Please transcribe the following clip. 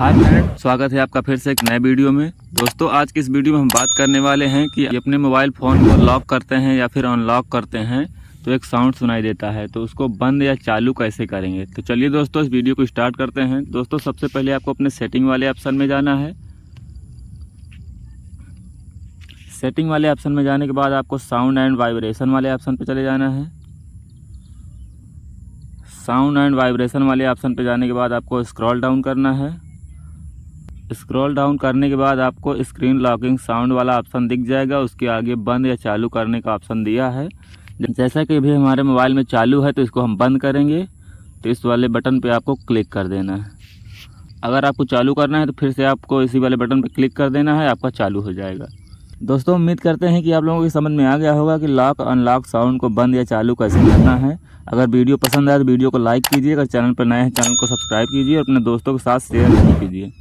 Hi friend, स्वागत है आपका फिर से एक नए वीडियो में। दोस्तों, आज की इस वीडियो में हम बात करने वाले हैं कि अपने मोबाइल फ़ोन को लॉक करते हैं या फिर अनलॉक करते हैं तो एक साउंड सुनाई देता है, तो उसको बंद या चालू कैसे करेंगे। तो चलिए दोस्तों, इस वीडियो को स्टार्ट करते हैं। दोस्तों, सबसे पहले आपको अपने सेटिंग वाले ऑप्शन में जाना है। सेटिंग वाले ऑप्शन में जाने के बाद आपको साउंड एंड वाइब्रेशन वाले ऑप्शन पर चले जाना है। साउंड एंड वाइब्रेशन वाले ऑप्शन पर जाने के बाद आपको स्क्रॉल डाउन करना है। स्क्रॉल डाउन करने के बाद आपको स्क्रीन लॉकिंग साउंड वाला ऑप्शन दिख जाएगा। उसके आगे बंद या चालू करने का ऑप्शन दिया है। जैसा कि अभी हमारे मोबाइल में चालू है तो इसको हम बंद करेंगे, तो इस वाले बटन पे आपको क्लिक कर देना है। अगर आपको चालू करना है तो फिर से आपको इसी वाले बटन पे क्लिक कर देना है, आपका चालू हो जाएगा। दोस्तों, उम्मीद करते हैं कि आप लोगों को समझ में आ गया होगा कि लॉक अनलॉक साउंड को बंद या चालू कैसे करना है। अगर वीडियो पसंद आए तो वीडियो को लाइक कीजिए। अगर चैनल पर नए हैं चैनल को सब्सक्राइब कीजिए और अपने दोस्तों के साथ शेयर कीजिए।